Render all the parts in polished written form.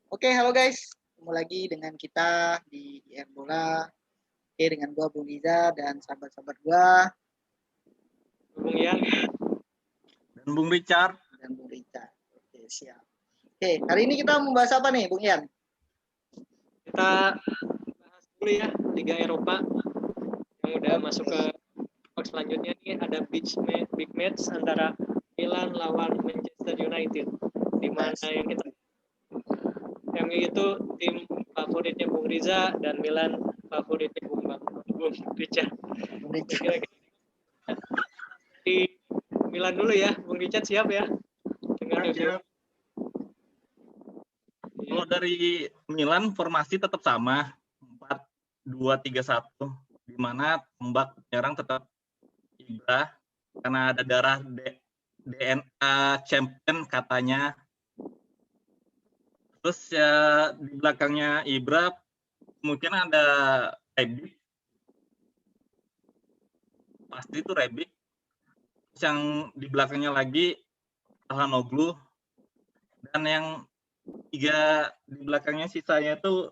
Oke, halo guys. Ketemu lagi dengan kita di IR Bola. Oke, dengan gua Bung Riza dan sahabat-sahabat gua Bung Ian. Dan Bung Richard. dan Bung Riza. Oke, siap. Oke, hari ini kita membahas apa nih, Bung Ian? Kita bahas dulu ya Liga Eropa yang udah masuk ke babak selanjutnya nih, ada big match antara Milan lawan Manchester United, di mana yang itu tim favoritnya Bung Riza dan Milan favoritnya Bung Richard. Bung Riza. Kira-kira di Milan dulu ya, Bung Richard siap ya dengan review. Kalau dari Milan formasi tetap sama 4-2-3-1, di mana pembak penyerang tetap Ibra karena ada darah DNA champion katanya. Terus ya di belakangnya Ibra mungkin ada Rebic, pasti itu Rebic. Terus yang di belakangnya lagi Calhanoglu, dan yang tiga di belakangnya sisanya itu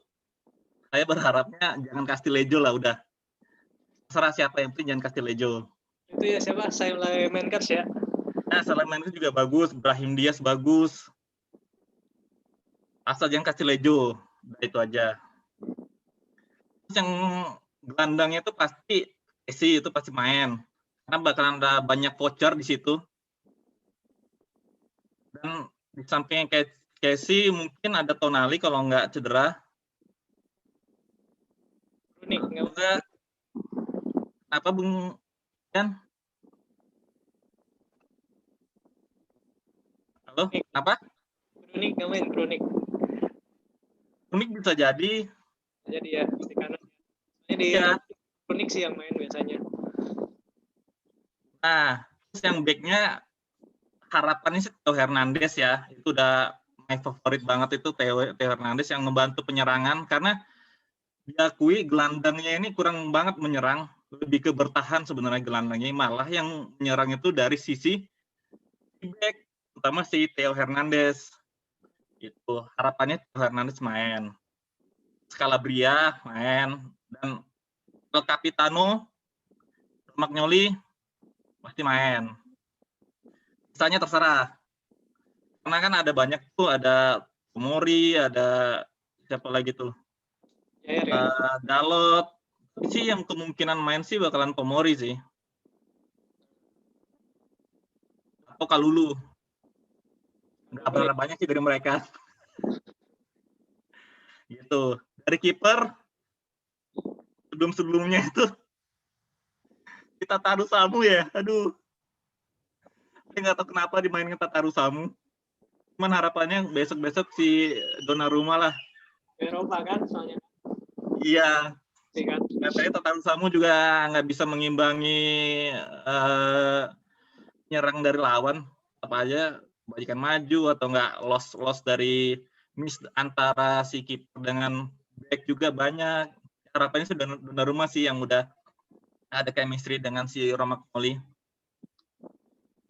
saya berharapnya jangan Castillejo lah, udah terserah siapa yang penting jangan Castillejo. Itu ya siapa? Salah Menkers ya. Nah, Salamander juga bagus, Brahim Diaz bagus. Asal jangan Castillejo, udah itu aja. Terus yang gelandangnya itu pasti Kessie, itu pasti main. Karena bakalan ada banyak voucher di situ. Dan di sampingnya Kessie mungkin ada Tonali kalau nggak cedera. Unik nggak? Juga apa Bung Yan? Halo, apa? Kronik nggak main Kronik. Unik bisa jadi. Jadi ya di kanan. Ini di Ya. Kronik sih yang main biasanya. Nah, terus yang backnya harapannya sih Theo Hernandez ya. Itu udah my favorit banget itu Theo Hernandez yang membantu penyerangan, karena diakui gelandangnya ini kurang banget menyerang, lebih ke bertahan sebenarnya gelandangnya, malah yang menyerang itu dari sisi back, terutama si Theo Hernandez. Itu harapannya Theo Hernandez main, Scalabria main, dan El Capitano Romagnoli pasti main. Sisanya terserah, karena kan ada banyak tuh, ada Tomori, ada siapa lagi tuh, Dalot. Tapi sih yang kemungkinan main sih bakalan Tomori sih, atau Kalulu. Nggak berapa banyak sih dari mereka. Gitu. Dari kiper sebelumnya itu kita taruh Samu ya. Aduh. Saya nggak tahu kenapa dimainin taruh Samu. Cuman harapannya besok-besok si Donnarumma lah. Eropa kan soalnya. Iya. Kan? Katanya Tatarus Samu juga nggak bisa mengimbangi nyerang dari lawan. Apa aja bajikan maju atau nggak loss dari miss antara si kiper dengan back juga banyak. Harapannya sudah Donnarumma sih yang udah ada chemistry dengan si Romagnoli.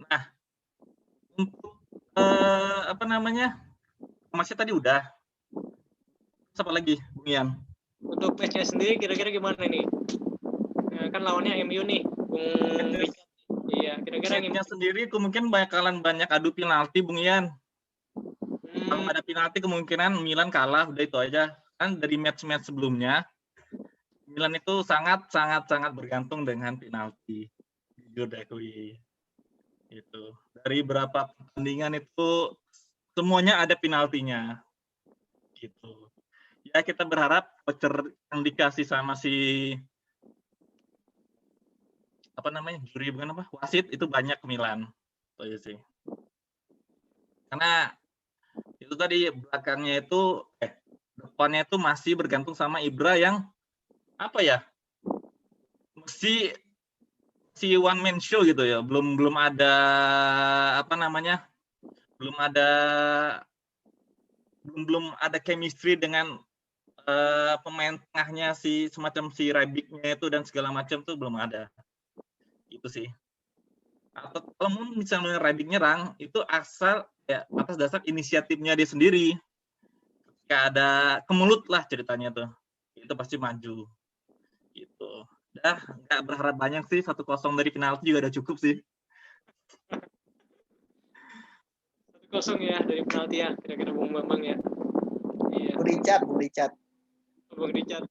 Nah, untuk apa namanya, masih tadi udah. Apa lagi, Bung Ian? Untuk match-nya sendiri kira-kira gimana nih? Kan lawannya MU nih, Bung Richard. Iya, kira-kira match-nya sendiri kemungkinan bakalan banyak adu penalti, Bung Ian. Kalau ada penalti kemungkinan Milan kalah, udah itu aja. Kan dari match-match sebelumnya Milan itu sangat bergantung dengan penalti. Jujur deh, itu dari berapa pertandingan itu semuanya ada penaltinya. Gitu. Ya kita berharap voucher yang dikasih sama si apa namanya, juri bukan apa, wasit itu banyak ke Milan. Itu aja sih. Karena itu tadi belakangnya itu depannya itu masih bergantung sama Ibra yang apa ya, mesti si one man show gitu ya, belum ada apa namanya, belum ada chemistry dengan pemain tengahnya si semacam si Rebic-nya itu dan segala macam tuh belum ada. Itu sih. Atau kalau misalnya Rebic nyerang itu asal ya atas dasar inisiatifnya dia sendiri. nggak ada kemulut lah ceritanya tuh. Itu pasti maju. Gitu. Dah, nggak berharap banyak sih, 1-0 dari penalti juga udah cukup sih. 1-0 ya dari penalti ya, kira-kira Bung Bambang ya. Iya, Bung Richard. Bung Richard.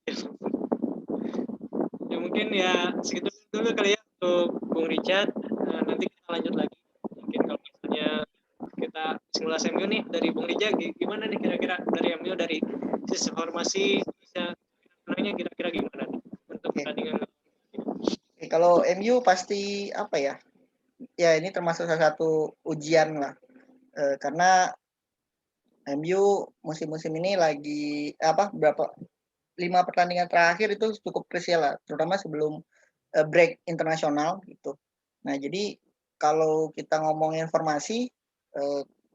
Ya mungkin ya segitu dulu kali ya untuk Bung Richard. Nanti kita lanjut lagi. Mungkin kalau misalnya kita simulasi MU nih dari Bung Richard, gimana nih kira-kira dari MU dari sisi formasi bisa menangnya kira-kira gimana nih untuk pertandingan? Kalau MU pasti apa ya? Ya ini termasuk salah satu ujian lah. Karena MU musim-musim ini lagi berapa 5 pertandingan terakhir itu cukup krusial lah, terutama sebelum break internasional gitu. Nah, jadi kalau kita ngomongin formasi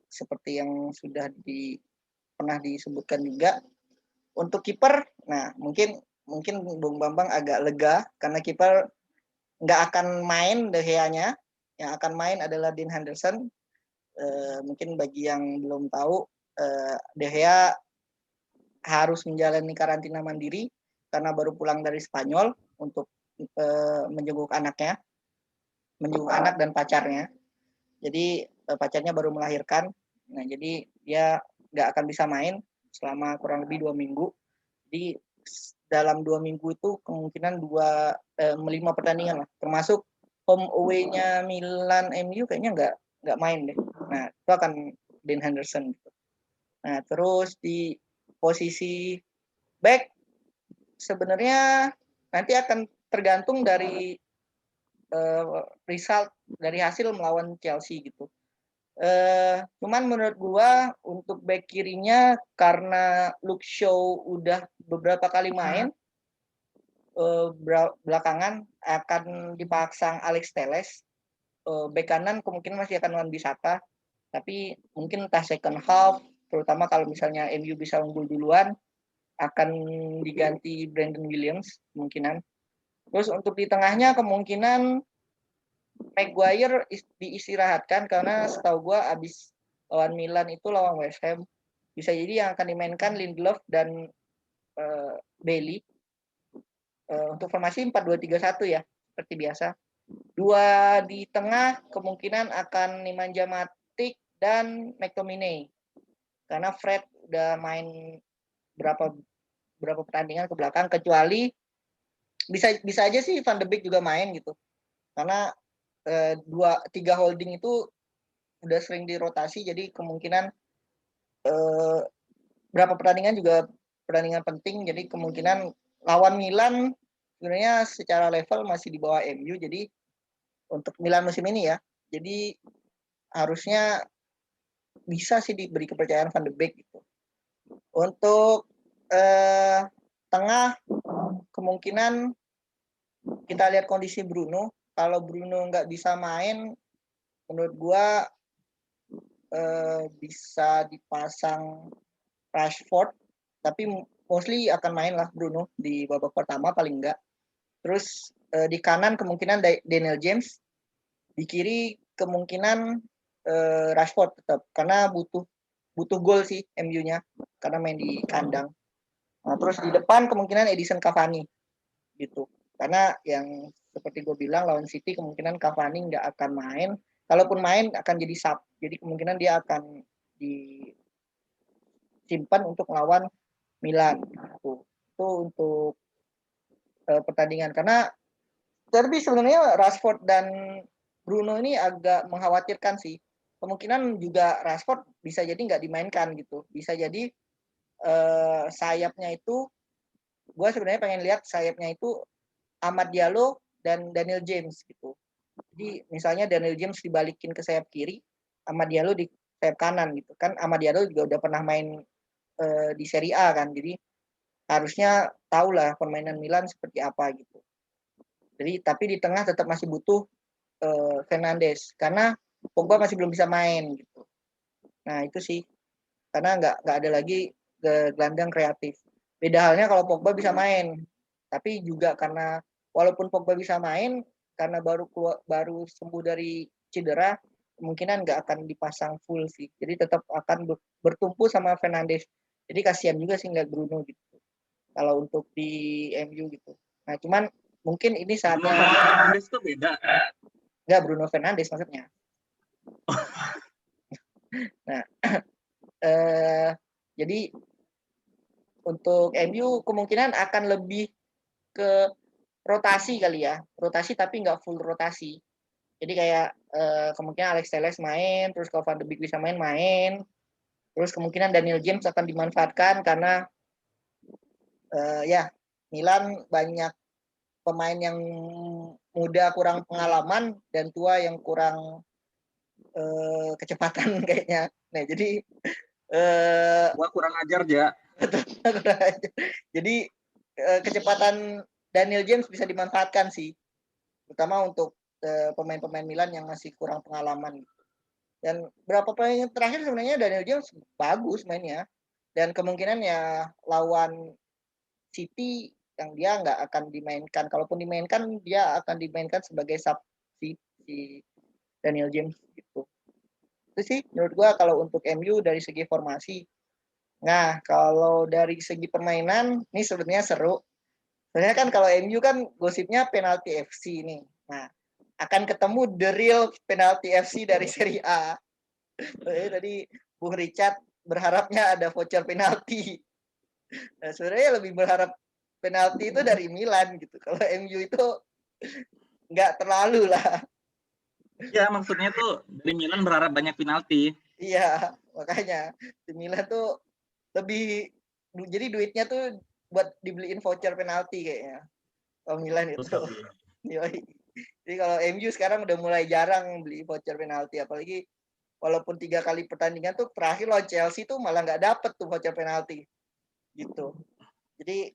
seperti yang sudah pernah disebutkan juga untuk kiper, nah mungkin Bung Bambang agak lega karena kiper nggak akan main De Gea-nya, yang akan main adalah Dean Henderson. Mungkin bagi yang belum tahu, De Gea harus menjalani karantina mandiri karena baru pulang dari Spanyol untuk menjenguk anak dan pacarnya. Jadi pacarnya baru melahirkan. Nah, jadi dia nggak akan bisa main selama kurang lebih 2 minggu. Jadi dalam 2 minggu itu kemungkinan 5 pertandingan lah, termasuk home away-nya Milan MU kayaknya nggak main deh. Nah, itu akan Dean Henderson. Nah, terus di posisi back sebenarnya nanti akan tergantung dari result dari hasil melawan Chelsea gitu. Cuman menurut gua untuk back kirinya karena Luke Shaw udah beberapa kali main belakangan akan dipasang Alex Telles. Back kanan kemungkinan masih akan Wan-Bissaka, tapi mungkin entah second half, terutama kalau misalnya MU bisa unggul duluan, akan diganti Brandon Williams kemungkinan. Terus untuk di tengahnya kemungkinan Maguire diistirahatkan karena setahu gue abis lawan Milan itu lawan West Ham. Bisa jadi yang akan dimainkan Lindelof dan Bailey. Untuk formasi 4-2-3-1 ya, seperti biasa. 2 di tengah kemungkinan akan Nemanja Matic dan McTominay. Karena Fred udah main berapa pertandingan ke belakang, kecuali bisa aja sih Van de Beek juga main gitu. Karena 2-3 holding itu udah sering dirotasi, jadi kemungkinan berapa pertandingan juga pertandingan penting, jadi kemungkinan lawan Milan sebenarnya secara level masih di bawah MU, jadi untuk Milan musim ini ya, jadi harusnya bisa sih diberi kepercayaan Van de Beek gitu. Untuk tengah kemungkinan kita lihat kondisi Bruno. Kalau Bruno nggak bisa main, menurut gua bisa dipasang Rashford, tapi mostly akan main lah Bruno di babak pertama paling enggak. Terus di kanan kemungkinan Daniel James, di kiri kemungkinan Rashford tetap karena butuh gol sih MU-nya karena main di kandang. Nah, terus di depan kemungkinan Edison Cavani gitu. Karena yang seperti gue bilang lawan City kemungkinan Cavani nggak akan main. Kalaupun main akan jadi sub. Jadi kemungkinan dia akan disimpan untuk melawan Milan. Itu untuk pertandingan. Karena derby sebenarnya Rashford dan Bruno ini agak mengkhawatirkan sih. Kemungkinan juga Rashford bisa jadi nggak dimainkan gitu. Bisa jadi sayapnya itu, gue sebenarnya pengen lihat sayapnya itu Amad Diallo dan Daniel James gitu. Jadi misalnya Daniel James dibalikin ke sayap kiri, Amad Diallo di sayap kanan gitu kan. Amad Diallo juga udah pernah main di Serie A kan, jadi harusnya tahulah permainan Milan seperti apa gitu. Jadi tapi di tengah tetap masih butuh Fernandes karena Pogba masih belum bisa main gitu. Nah itu sih karena nggak ada lagi gelandang kreatif. Beda halnya kalau Pogba bisa main, tapi juga karena walaupun Pogba bisa main karena baru sembuh dari cedera, kemungkinan nggak akan dipasang full sih. Jadi tetap akan bertumpu sama Fernandes. Jadi kasihan juga sih ngeliat Bruno gitu. Kalau untuk di MU gitu. Nah, cuman mungkin ini Bruno saatnya sama Fernandes tuh beda. enggak Bruno Fernandes maksudnya. Nah, jadi untuk MU kemungkinan akan lebih ke rotasi kali ya, rotasi tapi nggak full rotasi. Jadi kayak kemungkinan Alex Telles main, terus kalau Van de Beek bisa main, terus kemungkinan Daniel James akan dimanfaatkan karena ya Milan banyak pemain yang muda kurang pengalaman dan tua yang kurang kecepatan kayaknya. Nah jadi Gua kurang ajar ya. jadi kecepatan Daniel James bisa dimanfaatkan sih, terutama untuk pemain-pemain Milan yang masih kurang pengalaman. Dan berapa pemain terakhir sebenarnya Daniel James bagus mainnya, dan kemungkinan ya lawan City yang dia nggak akan dimainkan. Kalaupun dimainkan, dia akan dimainkan sebagai sub si Daniel James gitu. Itu sih menurut gua kalau untuk MU dari segi formasi. Nah, kalau dari segi permainan, ini sebenarnya seru. Sebenarnya kan kalau MU kan gosipnya penalti FC nih. Nah, akan ketemu the real penalti FC dari Serie A. Tadi Bung Richard berharapnya ada voucher penalti. Nah, sebenarnya lebih berharap penalti itu dari Milan gitu. Kalau MU itu nggak terlalu lah. Ya, maksudnya tuh dari Milan berharap banyak penalti. Iya, makanya di Milan tuh lebih jadi duitnya tuh buat dibeliin voucher penalti kayaknya. Kalau Milan itu. Jadi kalau MU sekarang udah mulai jarang beli voucher penalti, apalagi walaupun 3 kali pertandingan tuh terakhir lawan Chelsea tuh malah nggak dapet tuh voucher penalti gitu. Jadi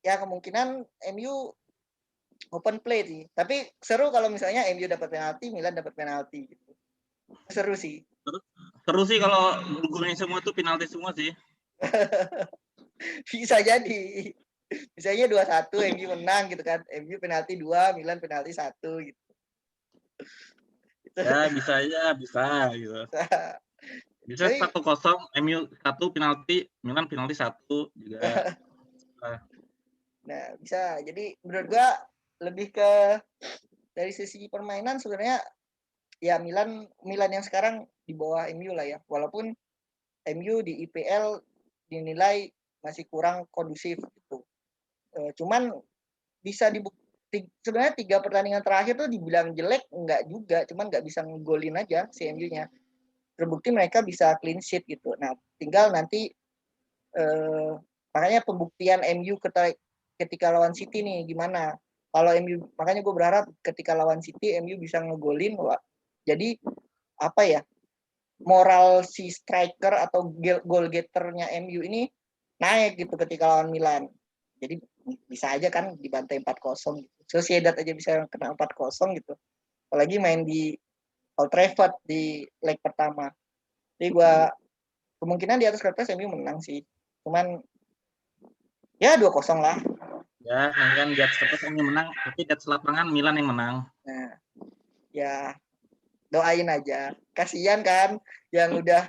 ya kemungkinan MU open play sih. Tapi seru kalau misalnya MU dapat penalti, Milan dapat penalti gitu. Seru sih. Seru sih kalau gol-golnya semua tuh penalti semua sih. Bisa jadi. Misalnya 2-1 MU menang gitu kan. MU penalti 2, Milan penalti 1 gitu. Ya, bisa aja, bisa gitu. Bisa 1-0, MU 1 penalti, Milan penalti 1 juga. Nah, bisa. Jadi menurut gua lebih ke dari sisi permainan sebenarnya ya Milan yang sekarang di bawah MU lah ya. Walaupun MU di IPL dinilai masih kurang kondusif gitu. Cuman bisa dibukti sebenarnya 3 pertandingan terakhir tuh dibilang jelek enggak juga, cuman nggak bisa ngegolin aja si MU-nya. Terbukti mereka bisa clean sheet gitu. Nah, tinggal nanti makanya pembuktian MU ketika lawan City nih gimana. Kalau MU makanya gue berharap ketika lawan City MU bisa ngegolin. Jadi apa ya? Moral si striker atau goal getternya MU ini naik gitu ketika lawan Milan. Jadi bisa aja kan dibantai 4-0 gitu. Sociedad aja bisa kena 4-0 gitu. Apalagi main di Old Trafford di leg pertama. Jadi gua kemungkinan di atas kertas MU menang sih. Cuman ya 2-0 lah. Ya, kan di atas kertas MU menang, tapi di atas lapangan Milan yang menang. Nah, ya doain aja. Kasihan kan yang udah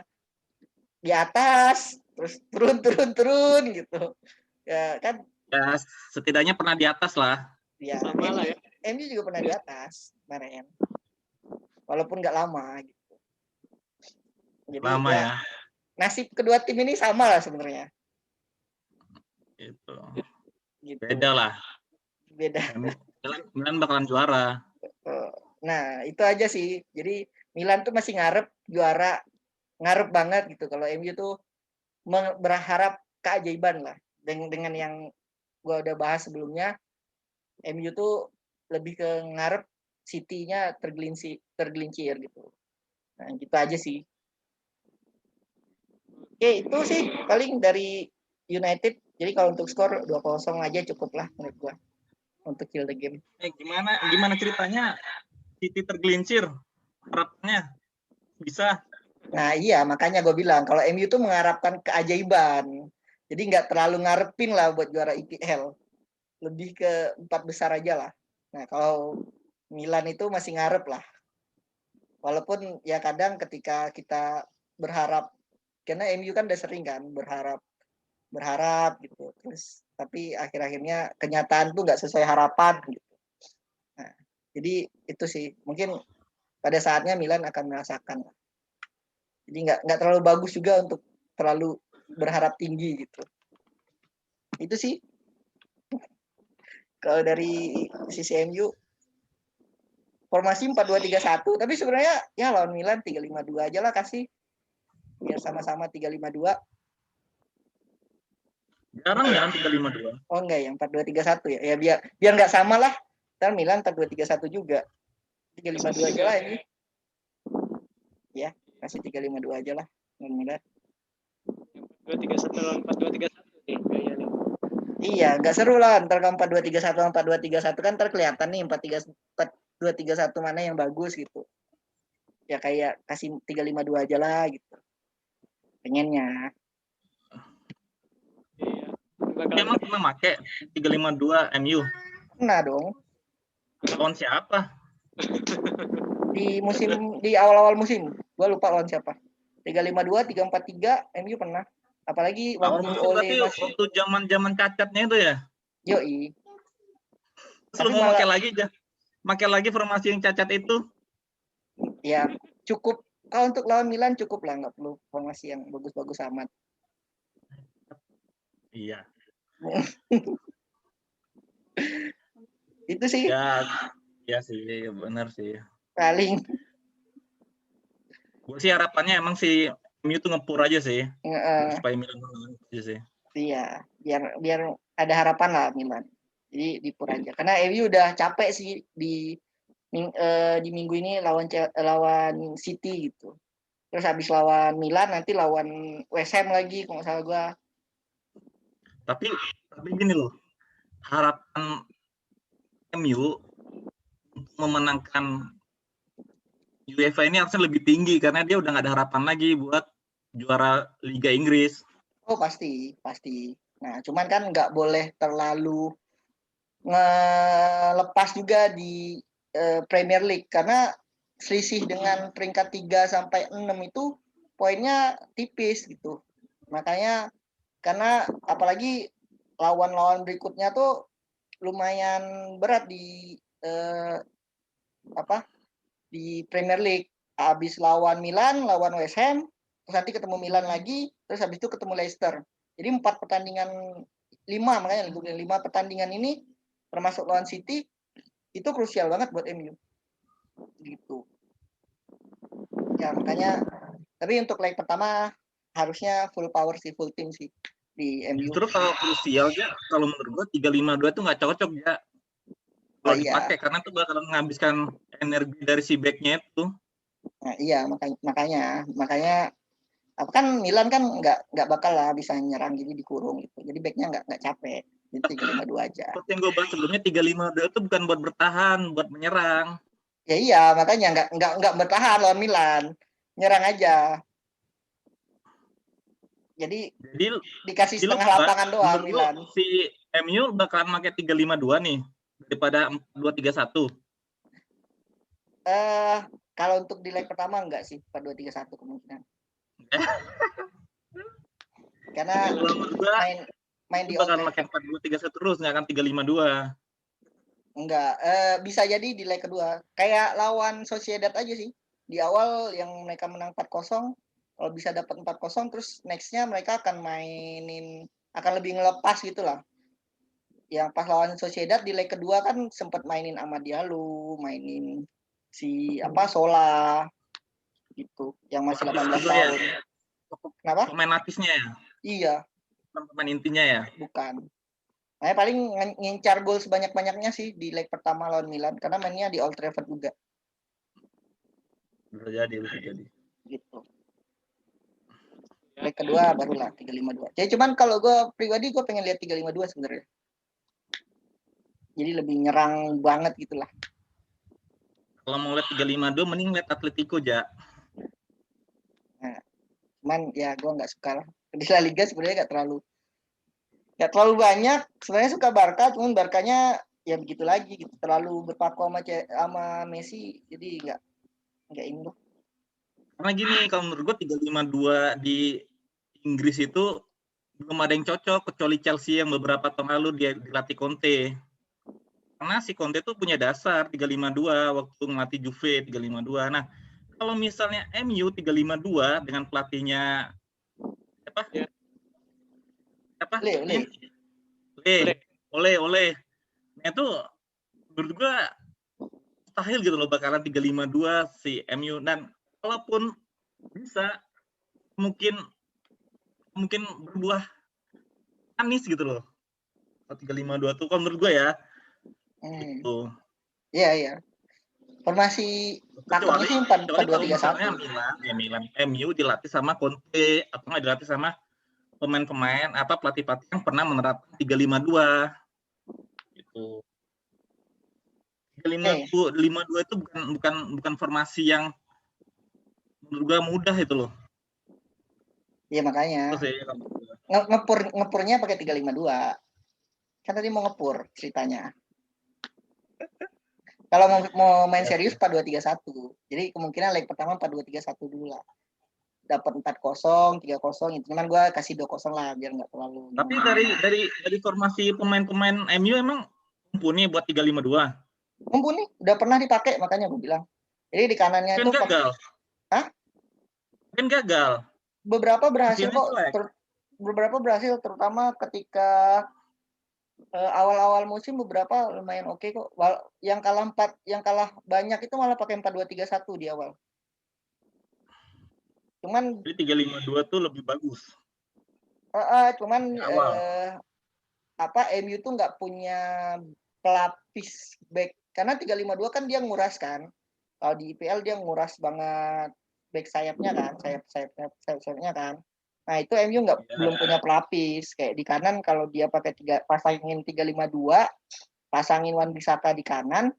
di atas terus turun gitu. Ya kan Ya, setidaknya pernah di atas lah. ya Sama lah ya. MU juga pernah di atas kemarin. Walaupun nggak lama gitu. Jadi Lama ya. Nasib kedua tim ini sama lah sebenarnya. Gitu. Gitu. Beda lah. Beda. Milan bakalan juara. Nah, itu aja sih. Jadi Milan tuh masih ngarep juara, ngarep banget gitu. Kalau MU tuh berharap keajaiban lah. Dengan yang gua udah bahas sebelumnya, MU tuh lebih ke ngarep City-nya tergelincir gitu. Nah, gitu aja sih. Oke, itu sih paling dari United. Jadi kalau untuk skor 2-0 aja cukup lah menurut gua untuk kill the game. Gimana ceritanya City tergelincir? Harapannya bisa. Nah iya, makanya gue bilang kalau MU tuh mengharapkan keajaiban. Jadi nggak terlalu ngarepin lah buat juara IPL. Lebih ke 4 besar aja lah. Nah kalau Milan itu masih ngarep lah. Walaupun ya kadang ketika kita berharap, karena MU kan udah sering kan berharap berharap gitu. Terus tapi akhir-akhirnya kenyataan tuh nggak sesuai harapan gitu. Nah, jadi itu sih mungkin pada saatnya Milan akan merasakan. Jadi nggak terlalu bagus juga untuk terlalu berharap tinggi gitu. Itu sih kalau dari sisi MU formasi 4-2-3-1, tapi sebenarnya ya lawan Milan 3-5-2 aja lah kasih. Biar sama-sama 3-5-2. Jarang ya 3-5-2. Oh enggak ya, 4-2-3-1 ya. Ya biar nggak sama lah. Ntar Milan 4-2-3-1 juga. 3-5-2 aja lah ini. Ya, kasih 3-5-2 aja lah. Milan. 2-3-1 lawan 4-2-3-1 nih kayaknya nih. Iya, nggak seru lah. Ntar kalau 4-2-3-1 sama 4-2-3-1 kan ntar kelihatan nih 4-2-3-1 mana yang bagus gitu. Ya kayak kasih 3-5-2 aja lah gitu. Pengennya. Iya. Emang pernah make 352 MU? Nah dong. Lawan siapa? Di awal-awal musim. Gua lupa lawan siapa. 3-5-2, 3-4-3 MU pernah. Apalagi Awal waktu musim berarti Ole masih waktu zaman cacatnya itu ya? yoi. Terus lu mau pakai lagi formasi yang cacat itu? Ya cukup kalau untuk lawan Milan cukup lah, nggak perlu formasi yang bagus-bagus amat. Iya. Itu sih Ya sih, benar sih. paling Gue sih harapannya emang si MU tuh ngepur aja sih, supaya Milan menang aja sih. iya biar ada harapan lah Milan. Jadi dipur aja. Karena MU udah capek sih di minggu ini lawan City gitu. Terus habis lawan Milan nanti lawan West Ham lagi kalau nggak salah gua. Tapi gini loh, harapan MU untuk memenangkan UEFA ini harusnya lebih tinggi karena dia udah nggak ada harapan lagi buat juara Liga Inggris. Oh pasti. Nah cuman kan nggak boleh terlalu ngelepas juga di Premier League karena selisih dengan peringkat 3 sampai 6 itu poinnya tipis gitu. Makanya karena apalagi lawan-lawan berikutnya tuh lumayan berat di di Premier League. Habis lawan Milan, lawan West Ham, terus nanti ketemu Milan lagi, terus habis itu ketemu Leicester. Jadi 4 pertandingan 5 makanya 5 pertandingan ini termasuk lawan City itu krusial banget buat MU. Gitu. Ya makanya tapi untuk leg pertama harusnya full power sih, full team sih di MU. Justru kalau krusial ya, kalau menurut gue 352 tuh nggak cocok ya kalau dipakai karena tuh bakalan menghabiskan energi dari si backnya itu. Nah, iya makanya kan Milan kan nggak bakal lah bisa nyerang jadi dikurung gitu. Jadi backnya nggak capek. Jadi 352 aja. Seperti yang gue bahas sebelumnya 352 itu bukan buat bertahan, buat menyerang. Ya iya makanya nggak bertahan lawan Milan, nyerang aja. Jadi dikasih setengah lapangan doang Milan. Si MU bakalan pakai 352 nih daripada 4231. Kalau untuk di leg pertama enggak sih 4231 kemungkinan. Karena main di bakal pakai 4231 terus nggak akan 352. Enggak, bisa jadi di leg kedua. Kayak lawan Sociedad aja sih. Di awal yang mereka menang 4-0, kalau bisa dapat 4-0 terus next-nya mereka akan akan lebih ngelepas gitu lah. Yang pas lawan Sociedad di leg kedua kan sempat mainin Amad Diallo, mainin si Sola gitu, yang masih 18 tahun. Ya. Kenapa? Pemain lapisnya ya? Iya. Pemain intinya ya? Bukan. Nah, paling ngincar gol sebanyak-banyaknya sih di leg pertama lawan Milan karena mainnya di Old Trafford juga. Bisa jadi. Gitu. Leg kedua barulah 352. Jadi cuman kalau gue pribadi gue pengen lihat 352 sebenarnya. Jadi lebih nyerang banget gitulah. Kalau mau lihat 352 mending lihat Atletico aja. Nah, cuman ya gue nggak suka lah. Di La Liga sebenarnya nggak terlalu banyak. Sebenarnya suka Barca, cuman Barkanya ya begitu lagi gitu. Terlalu berpaku sama Messi, jadi nggak ini loh. Karena gini, kalau menurut gue 352 di Inggris itu belum ada yang cocok kecuali Chelsea yang beberapa tahun lalu dia dilatih Conte. Karena si Conte tuh punya dasar 352 waktu ngelatih Juve 352. Nah, kalau misalnya MU 352 dengan pelatihnya apa? Ya. Apa? Oleh. Oleh. Nah, itu menurut gua mustahil gitu loh bakalan 352 si MU, dan kalaupun bisa mungkin berbuah manis gitu loh. 352 tuh kalau menurut gua ya. Gitu. Iya. Formasi pakemnya sih 4-2-3-1. MU dilatih sama Conte atau nggak dilatih sama pemain-pemain pelatih-pelatih yang pernah menerapkan 352 gitu. 352 itu bukan formasi yang menurut gua mudah itu loh. Iya makanya. Ngepurnya pakai 352. Kan tadi mau ngepur ceritanya. Kalau mau main serius 4-2-3-1. Jadi kemungkinan leg pertama 4-2-3-1 dulu lah. Dapat 4-0, 3-0 itu. Cuman gue kasih 2-0 lah biar nggak terlalu. Tapi dari formasi pemain-pemain MU emang mumpuni buat 352. Mumpuni, udah pernah dipakai makanya gue bilang. Jadi di kanannya itu gagal. Hah? Kan gagal. Beberapa berhasil kok. Beberapa berhasil terutama ketika awal-awal musim beberapa lumayan oke kok. Yang kalah banyak itu malah pakai 4-2-3-1 di awal. Cuman jadi 352 tuh lebih bagus. Cuman MU tuh nggak punya pelapis back karena 352 kan dia nguras kan. Kalau di IPL dia nguras banget back sayapnya kan, sayapnya kan. Nah, itu MU belum punya pelapis. Kayak di kanan kalau dia pakai pasangin 352, pasangin Wan-Bissaka di kanan,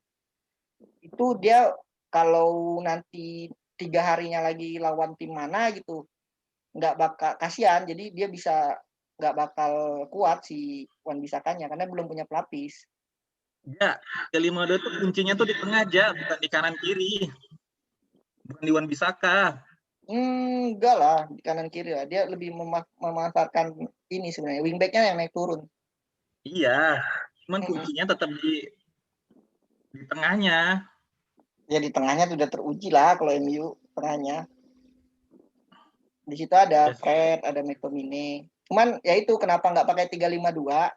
itu dia kalau nanti 3 harinya lagi lawan tim mana gitu, nggak bakal kasihan. Jadi dia bisa nggak bakal kuat si Wan-Bissakanya karena belum punya pelapis. Ya, 352 itu kuncinya tuh di tengah aja, bukan di kanan kiri. Bukan di Wan-Bissaka. Enggak lah, di kanan kiri lah. Dia lebih memanfaatkan ini sebenarnya, wingback-nya yang naik turun. Iya, cuman kuncinya tetap di tengahnya. Ya di tengahnya sudah teruji lah kalau MU tengahnya. Di situ ada Fred, ada McTominay. Cuman ya itu kenapa nggak pakai 352?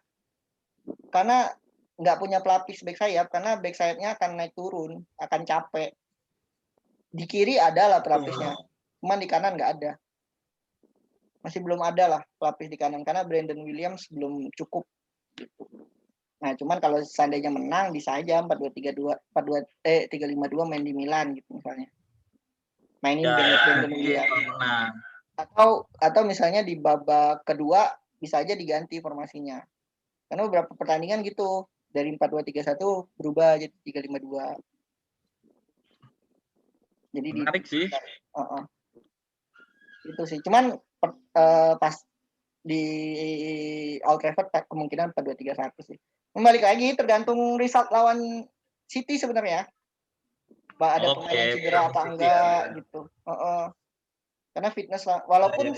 Karena nggak punya pelapis back sayap, karena back sayapnya akan naik turun, akan capek. Di kiri ada lah pelapisnya, cuman di kanan nggak ada. Masih belum ada lah pelapis di kanan karena Brandon Williams belum cukup. Gitu. Nah, cuman kalau seandainya menang bisa aja 352 main di Milan gitu misalnya. Mainin Brandon Williams. Atau misalnya di babak kedua bisa aja diganti formasinya. Karena beberapa pertandingan gitu dari 4-2-3-1 berubah jadi 3-5-2. Jadi menarik sih. Itu sih. Cuman pas di Old Trafford kemungkinan 4-2-3-1 sih. Kembali lagi tergantung result lawan City sebenarnya. Ada pemain yang cedera apa enggak gitu. Karena fitness lah. Walaupun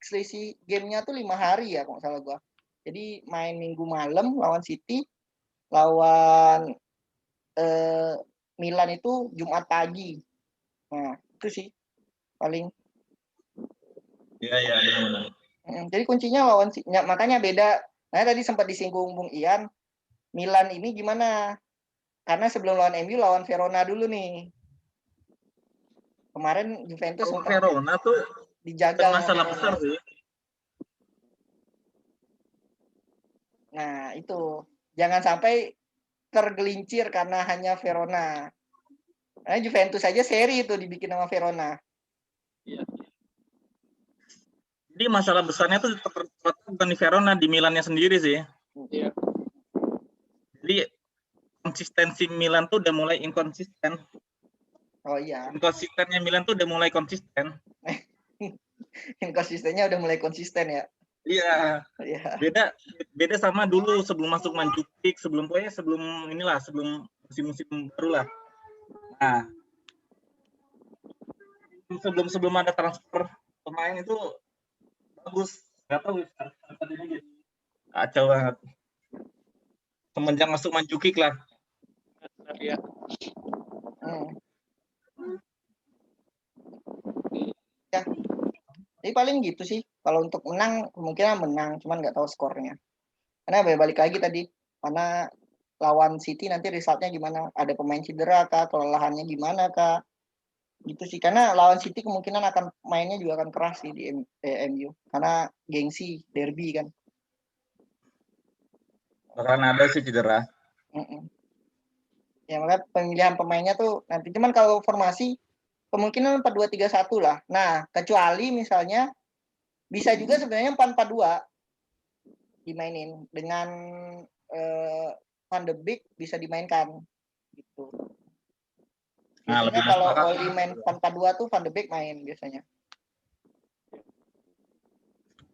selisih gamenya tuh 5 hari ya kalau salah gua. Jadi main Minggu malam lawan City, lawan Milan itu Jumat pagi. Nah, itu sih paling. Iya, benar-benar. Jadi kuncinya lawan makanya beda. Nah, tadi sempat disinggung Bung Ian, Milan ini gimana? Karena sebelum lawan MU lawan Verona dulu nih. Kemarin Juventus sempat Verona tuh dijaga masalah besar sih. Nah, itu. Jangan sampai tergelincir karena hanya Verona. Nah, Juventus aja seri itu dibikin sama Verona. Iya. Jadi masalah besarnya tuh bukan di Verona, di Milannya sendiri sih. Iya. Jadi konsistensi Milan tuh udah mulai inkonsisten. Oh iya. Inkonsistennya Milan tuh udah mulai konsisten. Inkonsistennya udah mulai konsisten ya. Iya. Beda sama dulu sebelum masuk Mandzukic, sebelum musim-musim baru lah. Nah, sebelum ada transfer pemain itu bagus Nggak tahu saat ini jadi kacau banget. Semenjak masuk Manjukik lah. Ya. Hmm. Ya, jadi paling gitu sih. Kalau untuk menang kemungkinan menang, cuman nggak tahu skornya. Karena balik lagi tadi, mana lawan City nanti resultnya gimana? Ada pemain cedera kah? Kelelahannya gimana kah? Gitu sih. Karena lawan City kemungkinan akan mainnya juga akan keras sih di MU. Karena gengsi derby kan. Bakalan ada sih cedera. Ya makanya pemilihan pemainnya tuh nanti. Cuman kalau formasi kemungkinan 4-2-3-1 lah. Nah, kecuali misalnya bisa juga sebenarnya 4-4-2 dimainin dengan Van de Beek bisa dimainkan gitu. Biasanya kalau Oli main 4-4-2 tuh Van de Beek main biasanya.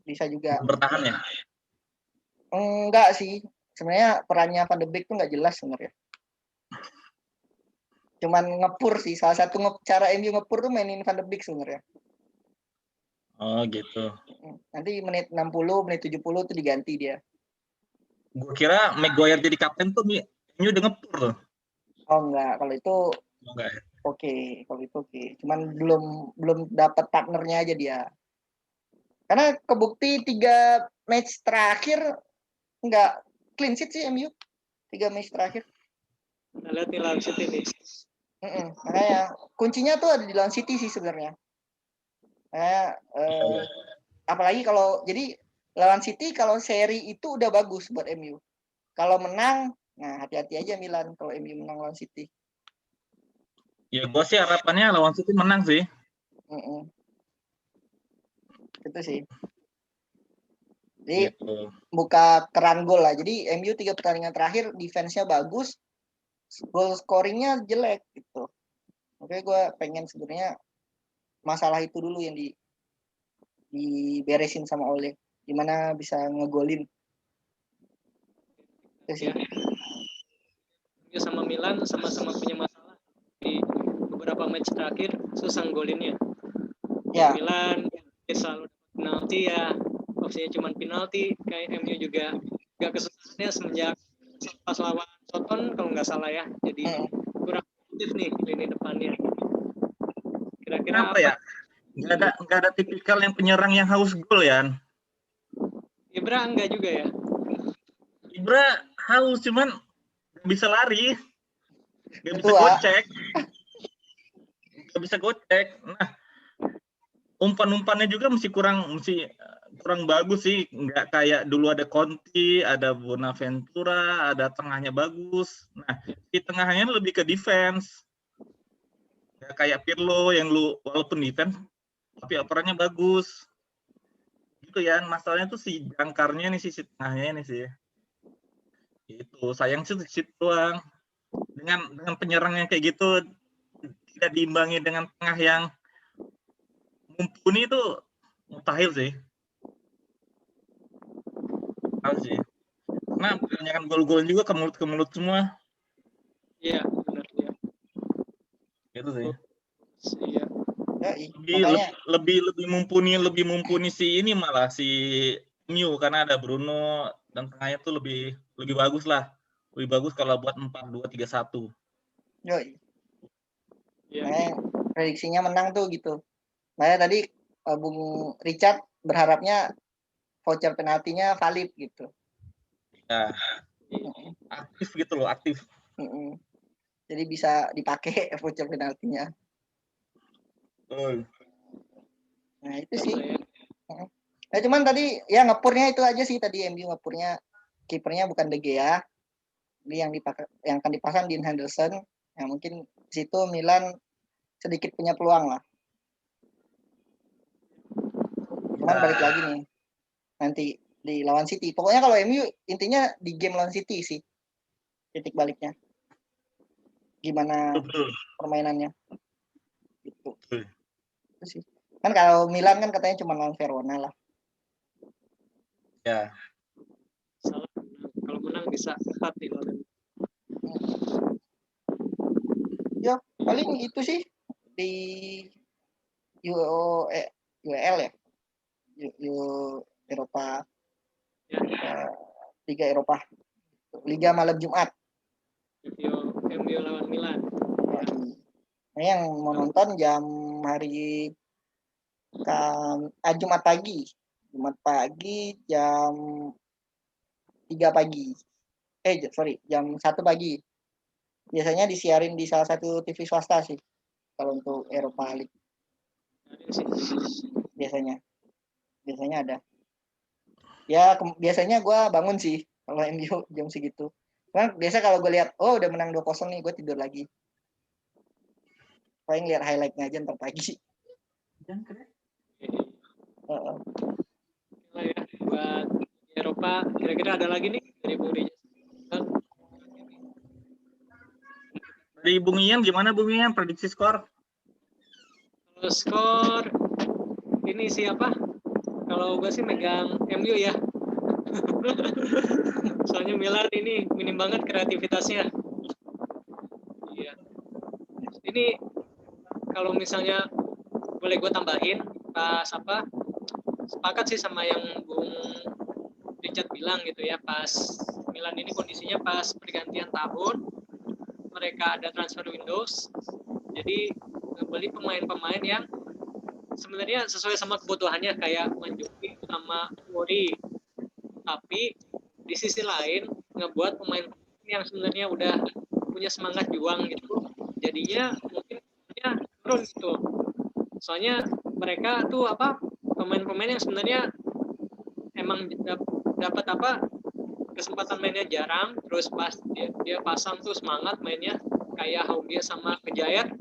Bisa juga. Bertahan ya? Enggak sih. Sebenarnya perannya Van de Beek tuh nggak jelas sebenarnya. Cuman ngepur sih. Salah satu cara MU ngepur tuh mainin Van de Beek sebenarnya. Oh gitu. Nanti menit 60, menit 70 tuh diganti dia. Gue kira Maguire jadi kapten tuh MU udah ngepur loh. Oh enggak, kalau itu enggak ya? Oke, kalau itu oke. Cuman belum dapat partnernya aja dia. Karena kebukti 3 match terakhir enggak clean sheet sih MU. 3 match terakhir. Kita lihat nih lawan City nih. Makanya kuncinya tuh ada di lawan City sih sebenarnya. Apalagi kalau jadi lawan City kalau seri itu udah bagus buat MU. Kalau menang, nah hati-hati aja Milan kalau MU menang lawan City. Ya gue sih harapannya lawan City menang sih. Itu sih. Jadi buka keran gol lah. Jadi MU 3 pertandingan terakhir defense-nya bagus, goal scoring-nya jelek gitu. Oke, gue pengen sebenarnya masalah itu dulu yang diberesin sama Ole. Gimana bisa ngegolin. Itu sih. MU sama Milan sama-sama punya masalah di beberapa match terakhir susah golinnya. Ya. Milan selalu penalti ya, opsinya cuma penalti. Kayak MU juga gak kesusahannya semenjak pas lawan Soton kalau nggak salah ya. Jadi kurang aktif nih lini depannya. Kira-kira apa ya? Nggak ada tipikal yang penyerang yang haus gol ya. Ibra enggak juga ya? Ibra haus cuman nggak bisa lari, nggak bisa gocek, nggak bisa gocek. Nah, umpan-umpannya juga masih kurang bagus sih. Nggak kayak dulu ada Conti, ada Bonaventura, ada tengahnya bagus. Nah, di tengahnya lebih ke defense. Nggak kayak Pirlo yang walaupun defense tapi operannya bagus. Gitu ya, masalahnya tuh si jangkarnya nih, sisi tengahnya nih sih. Itu sayang sih situ doang. Dengan penyerang yang kayak gitu tidak diimbangi dengan tengah yang mumpuni itu mustahil sih. Tahu sih. Nah, kebanyakan gol-gol juga ke mulut semua. Iya, benar ya. Itu sih. Iya. Lebih mumpuni si ini malah si MU karena ada Bruno dan tengahnya tuh lebih bagus lah. Lebih bagus kalau buat 4-2-3-1. Yoi. Nah, prediksinya menang tuh gitu. Nah, tadi Bung Richard berharapnya voucher penaltinya valid gitu. Ya. Aktif gitu loh, aktif. Jadi bisa dipakai voucher penaltinya. Nah, itu sih. Nah, cuman tadi ya ngepurnya itu aja sih tadi MU ngepurnya kipernya bukan De Gea. Jadi yang akan dipasang Dean Henderson. Yang mungkin di situ Milan sedikit punya peluang lah. Cuman balik lagi nih. Nanti di lawan City. Pokoknya kalau MU intinya di game lawan City sih. Titik baliknya. Gimana permainannya. Gitu. Itu sih. Kan kalau Milan kan katanya cuma lawan Verona lah. Ya. Salah kalau menang bisa 4 nih lawan. Ya, paling itu sih di UEL ya. Eropa, Ya, Liga Eropa, Liga malam Jumat. MU lawan Milan. Nah, yang mau nonton jam hari Jumat pagi. Jumat pagi jam 3 pagi. Jam 1 pagi. Biasanya disiarin di salah satu TV swasta sih. Kalau untuk Eropa League. Biasanya ada. Ya, biasanya gue bangun sih kalau MU jam segitu. Karena biasa kalau gue lihat, oh udah menang 2-0 nih, gue tidur lagi. Paling lihat highlight-nya aja ntar pagi. Lah ya, buat Eropa, kira-kira ada lagi nih dari Bung Rija? Dari Bung Ian gimana Bung Ian prediksi skor? Kalau skor ini siapa? Kalau gue sih megang MU ya. Soalnya Milan ini minim banget kreativitasnya. Iya. Ini kalau misalnya boleh gue tambahin pas apa? Sepakat sih sama yang Bung Richard bilang gitu ya, pas Milan ini kondisinya pas pergantian tahun, mereka ada transfer windows, jadi beli pemain-pemain yang sebenarnya sesuai sama kebutuhannya kayak Mandzukic sama Mori, tapi di sisi lain ngebuat pemain yang sebenarnya udah punya semangat juang gitu, jadinya mungkin turun gitu. Soalnya mereka tuh apa, pemain-pemain yang sebenarnya emang dapat apa, kesempatan mainnya jarang, terus pas dia pasang tuh semangat mainnya kayak Hauge sama Kejayat,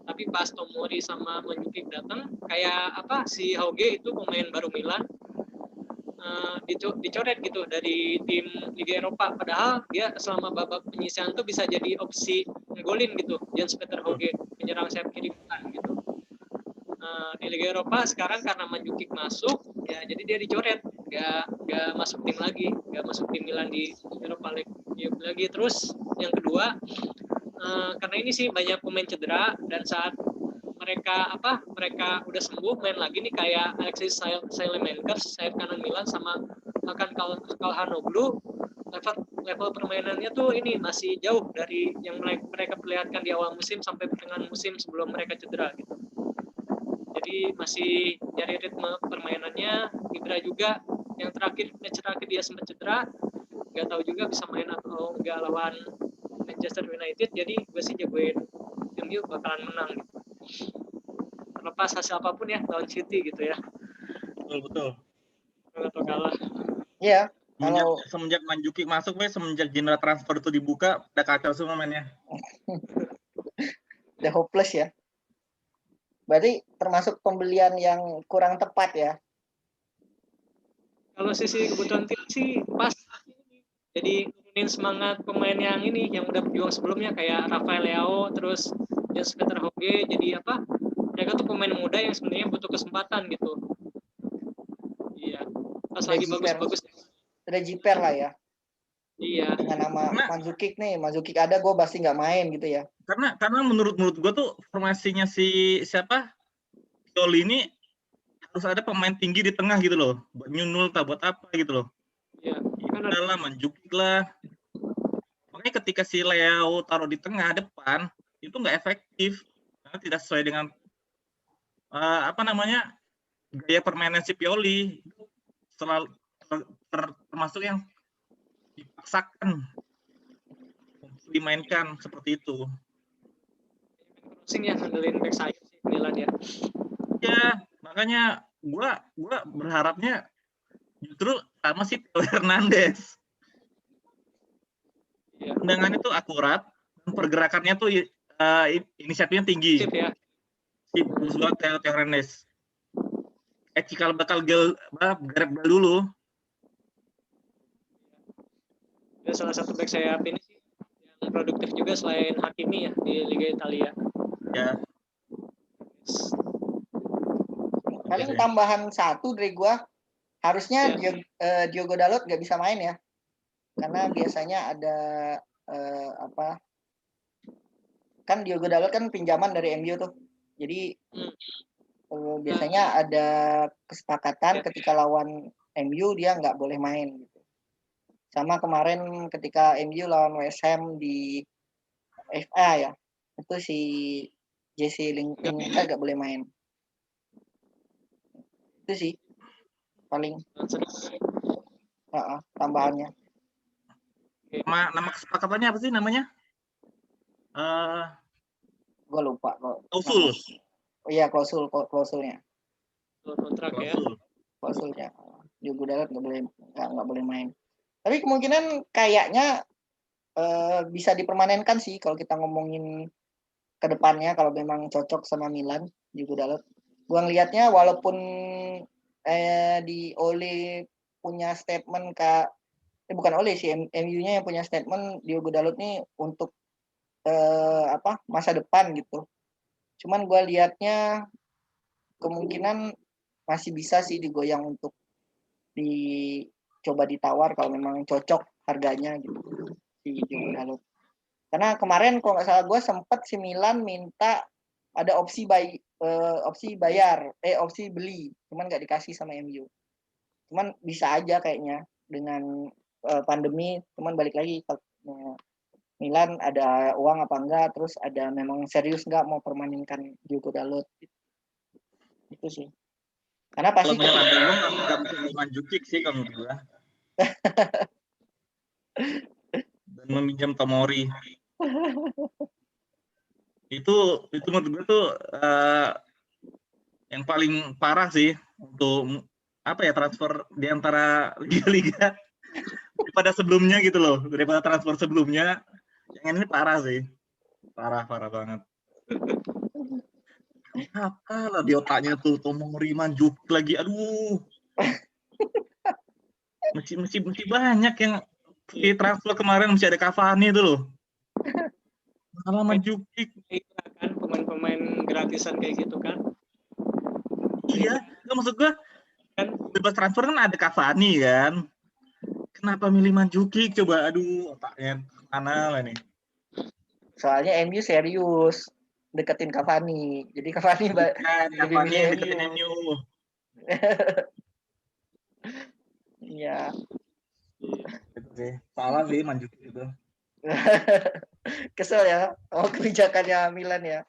tapi pas Tomori sama Mandzukic datang kayak apa, si Hauge itu pemain baru Milan dicoret gitu dari tim Liga Eropa, padahal dia selama babak penyisian tuh bisa jadi opsi ngegolin gitu, Jens Peter Hauge, penyerang sayap kiri kanan gitu. Di Liga Eropa sekarang karena Mandzukic masuk ya, jadi dia dicoret, gak masuk tim lagi, gak masuk tim Milan di Eropa League lagi. Terus yang kedua, karena ini sih banyak pemain cedera, dan saat mereka udah sembuh main lagi nih kayak Alexis Saelemaekers sayap kanan Milan sama Hakan Calhanoglu, level permainannya tuh ini masih jauh dari yang mereka perlihatkan di awal musim sampai pertengahan musim sebelum mereka cedera gitu. Jadi masih nyari ritme permainannya. Ibra juga yang terakhir dia sempat cedera, nggak tahu juga bisa main atau nggak lawan Manchester United. Jadi gue sih jagoin MU bakalan menang gitu, terlepas hasil apapun ya, lawan City gitu ya. Betul. Atau kalah. Iya. Semenjak Mandzukic masuk, semenjak jendela transfer itu dibuka, udah kacau semua mainnya. Udah hopeless ya. Berarti termasuk pembelian yang kurang tepat ya. Kalau sisi kebutuhan tim sih pas. Jadi nurunin semangat pemain yang ini yang udah berjuang sebelumnya kayak Rafael Leao, terus Jens Peter Hauge. Jadi apa? Mereka tuh pemain muda yang sebenarnya butuh kesempatan gitu. Iya. Pas lagi bagus-bagus. Udah jiper lah ya. Iya. Dengan nama Mandzukic nih, Mandzukic ada gue pasti nggak main gitu ya. Karena menurut gue tuh formasinya siapa Pioli ini harus ada pemain tinggi di tengah gitu loh, buat nyunul buat apa gitu loh. Iya. Kan ada Mandzukic lah. Makanya ketika si Leao taruh di tengah depan itu nggak efektif karena tidak sesuai dengan gaya permainan si Pioli. Selalu termasuk yang dipaksakan dimainkan seperti itu. Crossing yang ngandelin back sayap sih Milan ya. Ya, makanya gua berharapnya justru sama si Theo Hernandez. Ya. Tendangannya tuh akurat, pergerakannya tuh inisiatifnya tinggi. Sip ya. Si bagus banget Theo Hernandez. Cikal bakal garap dulu. Dan salah satu back sayap ini sih yang produktif juga selain Hakimi ya di Liga Italia. Ya. Paling tambahan satu dari gua, harusnya Diogo Dalot nggak bisa main ya, karena biasanya ada kan Diogo Dalot kan pinjaman dari MU tuh, jadi biasanya ada kesepakatan ketika lawan MU dia nggak boleh main gitu. Sama kemarin ketika MU lawan West Ham di FA ya, itu si Jesse Lingard nggak boleh main. Itu sih paling tambahannya. Nama kesepakatannya apa sih namanya? Gue lupa kok. Klausul. Oh iya, klausulnya. Kontrak ya. Klausulnya. Diogo Dalot nggak boleh main. Tapi kemungkinan kayaknya bisa dipermanenkan sih kalau kita ngomongin ke depannya kalau memang cocok sama Milan Diogo Dalot. Gua ngelihatnya walaupun di Ole punya statement bukan Ole sih, MU-nya yang punya statement Diogo Dalot nih untuk masa depan gitu. Cuman gue lihatnya kemungkinan masih bisa sih digoyang untuk dicoba ditawar kalau memang cocok harganya gitu si Diogo Dalot. Karena kemarin kalau nggak salah gue sempet si Milan minta ada opsi beli, cuman nggak dikasih sama MU. Cuman bisa aja kayaknya dengan pandemi, cuman balik lagi Milan ada uang apa enggak, terus ada memang serius nggak mau permainkan Diogo Dalot. Itu sih. Karena pasti kalau Milan ada uang nggak mungkin Mandzukic sih kalau menurut gue. Dan meminjam Tomori. itu menurut gue tuh yang paling parah sih untuk transfer di antara liga-liga daripada sebelumnya gitu loh, daripada transfer sebelumnya. Yang ini parah sih, parah banget. Apa lah di otaknya tuh Tomori Mandzukic lagi, aduh. Mesti banyak yang di transfer kemarin, masih ada Cavani itu loh. Malah Mandzukic. Kan pemain-pemain gratisan kayak gitu kan. Iya, nggak maksud gue kan bebas transfer kan ada Cavani kan. Kenapa milih Mandzukic coba? Aduh, otaknya mana lah nih. Soalnya MU serius deketin Cavani. Jadi Cavani lebih milih deketin MU. Iya. Gitu sih. Salah sih Mandzukic itu. Kesel ya kebijakannya Milan ya.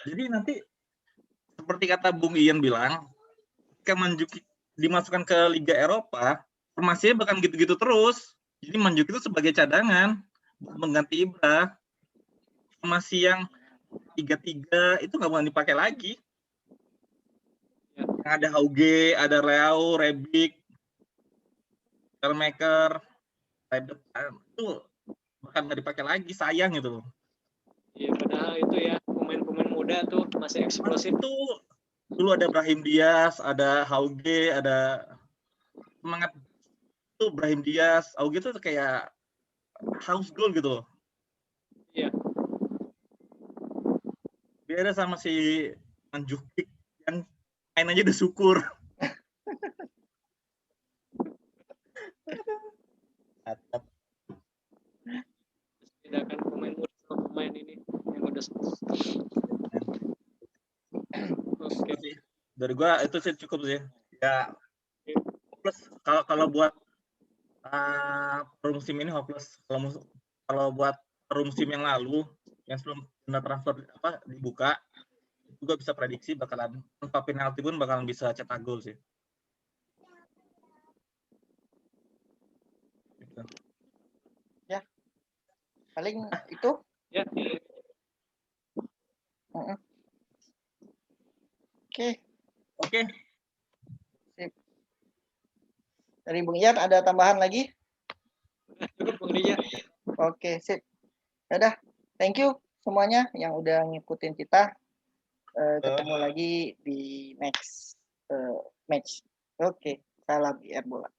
Jadi nanti seperti kata Bung Ian bilang, ketika Mandzukic dimasukkan ke Liga Eropa, formasinya bakal gitu-gitu terus. Jadi Mandzukic itu sebagai cadangan mengganti Ibra. Formasi yang 3-3 itu nggak boleh dipakai lagi. Yang ada Hauge, ada Leao, Rebic, Maker, itu bahkan nggak dipakai lagi, sayang gitu. Iya, padahal itu ya pemain-pemain muda tuh masih eksplosif. Itu dulu ada Brahim Diaz, ada Hauge, ada semangat itu Brahim Diaz, Hauge itu kayak house goal gitu. Iya. Beda sama si Mandzukic yang main aja udah syukur. Bedakan pemain muda sama pemain ini yang udah sembuh. Oke. Dari gua itu sih cukup sih. Ya plus kalau buat per musim ini hopeless. Kalau buat per musim yang lalu yang sebelum transfer dibuka, juga bisa prediksi bakalan tanpa penalti pun bakalan bisa cetak gol sih. Gitu. Ya, paling itu. Ya. Oke. Sip. Dari Bung Ian ada tambahan lagi? Cukup Bung Rija. Oke, sip. Yaudah, thank you semuanya yang udah ngikutin kita. Ketemu lagi di next match. Oke, salam IR Bola.